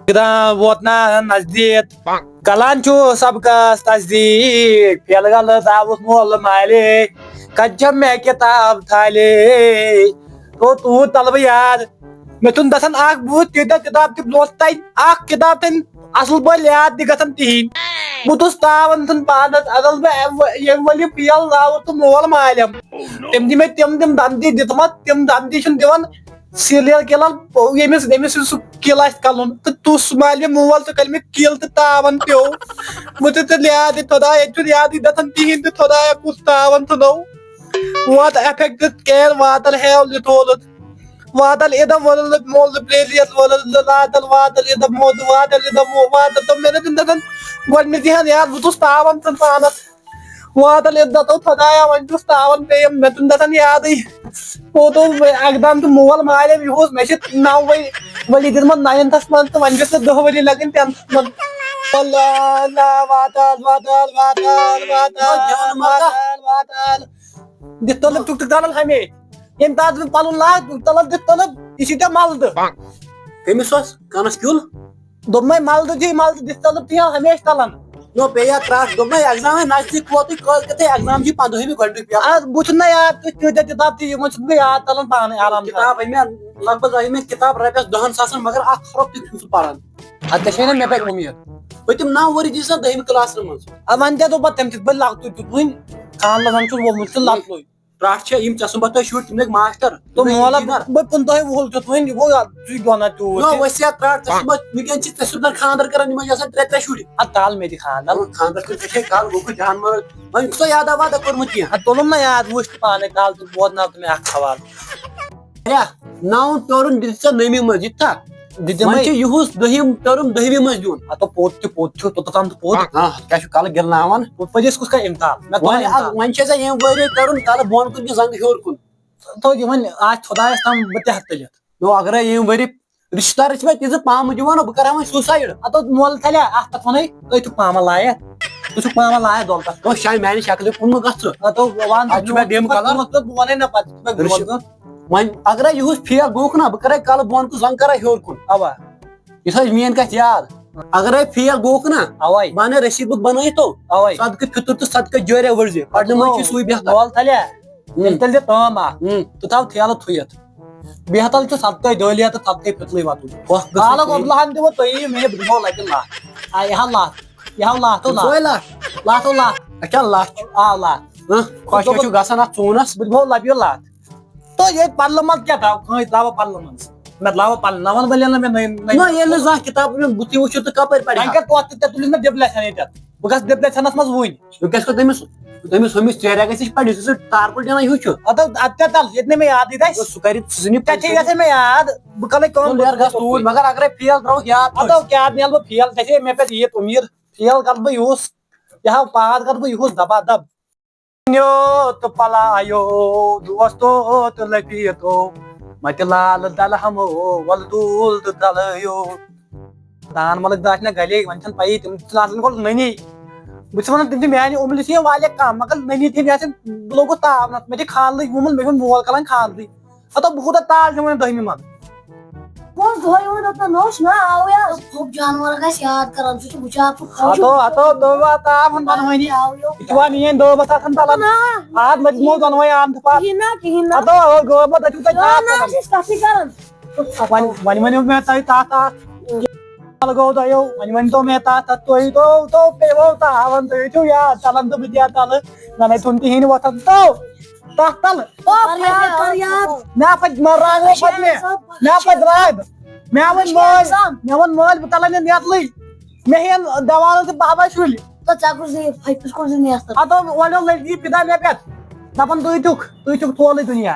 ووت نا نزدیک کلان سبقس تصدیق پھیل غلط آوُس مول مالے کچم میں کتاب تھالے تو تور تل بہ یاد مے چھُنہٕ گژھان اکھ بہٕ تیٖتیاہ کِتاب تہِ اوس تتہِ اکھ کِتاب تہِ اصل پٲٹھۍ یاد تہِ گژھان کِہینۍ بہٕ چھُس تاون ژھُن پانس اگر بہٕ ییٚمہِ ؤرۍ یہِ فیل درٛاوُس تہٕ مول مالیم تٔمۍ دِ مےٚ تِم دمدی دِژمژ تِم دمدی چھُنہٕ دِوان سیٖریل کِلر ییٚمِس سُہ کِل آسہِ کلُن تہٕ تُس مالہِ مےٚ مول تہٕ کلہِ مےٚ کِل تہٕ تاون پیوٚو بہٕ تہِ ژٕ یاد خۄدایا ییٚتہِ چھُنہٕ یادٕے گژھان کِہینۍ تہٕ خۄدایا کُس تاون ژھٕنو وات افیکٹ کیر واتل ہیو لِٹھولُت واتل اِدم ولل مول پلیلیت ولل لاتل واتل اِدم مود واتل اِدم واتل تو مےٚ نہٕ چھُنہٕ گژھان گۄڈٕنیتھٕے ہن یاد بہٕ چھُس تاون ژھٕن پانس واتل اِدتو خۄدایا وۄنۍ چھُس تاون پیٚیِم مےٚ چھُنہٕ گژھان یادٕے پوٚت اوس اقدام تہٕ مول مالیم یِہُس مےٚ چھِ 9 ؤری دِژمٕژ 9تھس منٛز تہٕ وۄنۍ گٔژھ 10 ؤری لگٕنۍ 10تھس منٛز دِتھ طلب چھُکھ ژٕ کران ہمیشہِ ییٚمہِ ساتہٕ بہٕ پنُن لاگہٕ طلب دِتھ طلب یہِ چھُے ژےٚ ملدٕ کٔمِس اوس کانس کیُل دوٚپمے ملدٕ چھُے ملدٕ دِتھ طلب چھُے ہمیشہِ ژلان نو پیٚیا ترٛٹھ دوٚپمے ایٚگزامے نزدیٖک ووتُے کٲلکیٚتھٕے ایٚگزام چھُے 15ہمہِ گۄڈنیُک پیپر بہٕ چھُس نہ یاد کۭتیاہ کِتاب چھِ یِمن چھُس بہٕ یاد ژلان پانے آرام کِتاب أنۍ مےٚ لگ بگ أنۍ مےٚ کِتاب رۄپیس 10 ساسن مگر اکھ حرف تہِ چھُنہٕ سُہ پران ادٕ ژےٚ چھے نہ مےٚ پٮ۪ٹھ اُمید پٔتِم 9 ؤری دِژ سا 10مہِ کلاسس منٛز وۄنۍ ژےٚ دوٚپ پتہٕ تمہِ سۭتۍ بہٕ لۄکٹُے چھُس وُنہِ خانٛدر زن چھُس ووٚمُت ژٕ لۄکٹُے ترٛٹھ چھےٚ یِم ژےٚ سُمبتھ تۄہہِ شُرۍ تِم لٔگۍ ماسٹر بہٕ 15 وُہُر چھُس وُنہِ یہِ گوٚو ژٕ گۄنا تیوٗت ؤسیا ترٛٹھ ژےٚ سُمبتھ وٕنکیٚن چھِ ژےٚ سۭتۍ خانٛدر کران یِمن چھِ آسان 3 شُرۍ ادٕ کال مےٚ تہِ خانٛدر خانٛدر کٔرِتھ ژےٚ کال گوٚو جان مٲرۍ وۄنۍ چھُسا یادا وادا کوٚرمُت کینٛہہ ادٕ تُلُم نہ یاد وٕچھ تہٕ پانے کال تہٕ بوزناو ژٕ مےٚ اکھ حوالہٕ 9 پیورُن دِژ ژےٚ 9مہِ منٛز یہِ تہِ تھا وۄنۍ چھُ یِہُس 10 پیورُن 10مہِ منٛز دیُن اتھ پوٚت تہِ پوٚت چھُ توٚتام تہٕ پوٚت کیاہ چھُ کالہٕ گِلناوان پٔتِس کُس کرِ اِمتحان وۄنۍ چھے ژےٚ ییٚمہِ ؤرۍ کرُن کالہٕ بۄن کُن کہِ زنٛگہٕ ہیوٚر کُن وۄنۍ آسہِ خۄدایس تام بہٕ تہِ ہٮ۪کہٕ تُلِتھ نو اگرے ییٚمہِ ؤری رشتہٕ دار چھِ مےٚ تیٖژٕ پامہٕ دِوان بہٕ کرٕ ہا وۄنۍ سوٗسایڈ ادٕ مول تھلیا اکھ کتھ ونے تُہۍ چھِو پامہ لایق ژٕ چھُکھ پامہ لایق دولت شاید میانہِ شکلہِ کُن گژھ بہٕ ونے نہ پتہٕ وۄنۍ اگرے یِہُس فیل گوٚوُکھ نا بہٕ کرے کالہٕ بۄن کُن زنٛگ کرے ہیوٚر کُن اوا یہِ تھٲیزِ میٲنۍ کتھ یاد اگرے فیل گوٚوُکھ نا اوے بہٕ انہٕ رسیٖد بُک بنٲیِتھ تو اوے صدقہٕ فطر تہٕ صدقہٕ جٲریا ؤرزِ پرنہٕ منٛز چھُے سُے بہتر مول تھلیا تیٚلہِ تیٚلہِ دِ کٲم اکھ ژٕ تھاو ٹھیلہٕ تھُیِتھ بہتر چھُ صدقے دٲلیہ تہٕ صدقے فطرٕے واتُن کالہٕ عبدالہن دِمو تُہی مےٚ دِمو لگہِ لَتھ یہِ ہا لَتھ یہِ ہا لَتھ لَتھ اچھا لچھ آ لَتھ خۄش چھُ گژھان اتھ ژوٗنس بہٕ دِمو لبہِ لَتھ تہٕ ییٚتہِ پرلہٕ منٛز کیٛاہ تھاو کٲنٛسہِ تراوو پرلہٕ منٛز مےٚ تراوو پرلہٕ نہ ون بلین نہٕ مےٚ ییٚلہِ نہٕ زانٛہہ کِتاب مےٚ بُتھِ وٕچھُن تہٕ کپٲرۍ پرِ وۄنۍ کر توتہِ ژےٚ تُلِتھ مےٚ ڈِپلیشن ییٚتٮ۪تھ بہٕ گژھٕ ڈِپلیشنس منٛز وٕنۍ وٕنکیٚس کر تٔمِس ہُمِس ژیریا گژھِ پرِ سُہ تارکُل ڈِنان ہیوٗ چھُ ادٕ اَدٕ تل ییٚتہِ نہٕ مےٚ یادٕے گژھِ سُہ کرِ سُہ ژھٕنہِ ژےٚ گژھِ مےٚ یاد بہٕ کرے کٲم گژھ توٗرۍ مگر اگرے فیل تراوُکھ یاد ادٕ کیٛاہ نیرٕ بہٕ فیل ژےٚ چھے مےٚ پٮ۪ٹھ ییٖژ اُمید فیل کرٕ بہٕ یِہُس یہِ ہا پاس کرٕ بہٕ یِہُس دبا دب تہٕ پلایو دوستو تہٕ لفیٖتو متہِ لال دلہٕ ہمو ولہٕ دوٗل تہٕ دلٲیو دان ملک داش نہ گلے وۄنۍ چھنہٕ پیی تِم چھِ آسان گۄڈٕ نٔنی بہٕ چھُس ونان تِم چھِ میانہِ عُمرِ چھِ یِم واریاہ کم مگر نٔنی تہِ آسن بہٕ لوگُس تاونس مےٚ چھِ خانٛدرٕے گوٚمُت مےٚ چھُنہٕ مول کران خانٛدرٕے ہتو بہٕ کوٗتاہ تاج دِمے 10مہِ منٛز تاون بنوٲنی یہِ چھُوا میٲنۍ دٲبس آسان ژلان آز مےٚ دِمو دۄنوے آمتہٕ پتہٕ گوٚمُت وۄنۍ ؤنِو مےٚ تۄہہِ تتھ گوٚو تۄہہِ وۄنۍ ؤنۍتو مےٚ تتھ تُہۍ تو پیٚیو تاون تُہۍ چھِو یاد ژلان تہٕ بہٕ تہِ تلہٕ مےٚ چھُنہٕ کِہینۍ وۄتھان تو تتھ تل مےٚ پتہٕ راگو پتہٕ مےٚ پتہٕ راگ مےٚ ووٚن مٲلۍ بہٕ تلے نہٕ نیتلٕے مےٚ ہٮ۪ن دِوانس تہٕ بابا شُلۍ ادٕ وۄنۍ لٔگۍ فِدا مےٚ پٮ۪ٹھ دپان تُہۍ چھُکھ تھولٕے دُنیا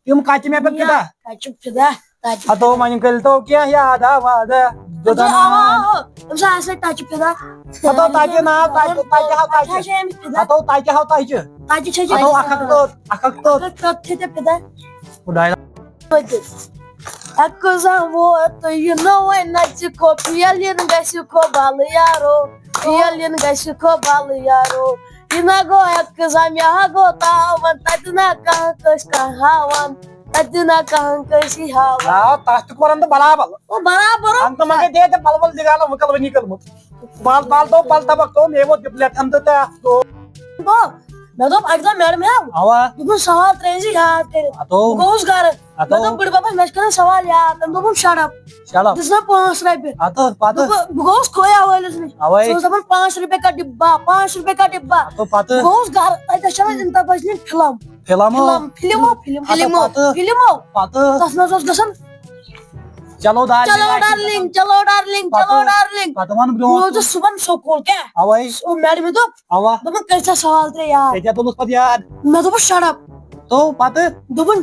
تِم کتہِ مےٚ پٮ۪ٹھ فِدا ادو وۄنۍ کٔرۍتو کینٛہہ یادا وادا ادو تتہِ ناو تتہِ ہاو تَجہِ اکھ ادنا کہاں کیسی ہوا تس تک ون برابر وہ برابر انت مگر دے پل ول دگال وکل ونی کلمت بال بال تو پل تبک تو میو ڈپلیٹن تو میں تو ایگزام میڈم ہے اوا دپن سوال تریزی یاد کر گوس گھر میں تو بڑ بابا مش کران سوال یاد تم دپن شٹ اپ چلو دس نا 5 رۄپیہِ اتو پتہ گوس کھویا وٲلِس نِش اوے سُہ اوس دپان 5 رۄپیہِ کا ڈبا 5 رۄپیہِ کا ڈبا اتو پتہ گوس گھر تتہِ چھِ انتا بجنہِ فِلم فلمو پتہ تتھ منٛز اوس گژھان چلو ڈارلنگ چلو ڈارلنگ چلو ڈارلنگ پتہ ون بہٕ اوسُس صُبحن سکوٗل کیٛاہ اوے میڈمہِ دوٚپ اوا دوٚپُن کٔرۍ سا سوال ترٛےٚ یاد ژےٚ تُلُتھ پتہٕ یاد میں دوٚپُس شٹ اپ تو پتہ دوٚپُن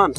1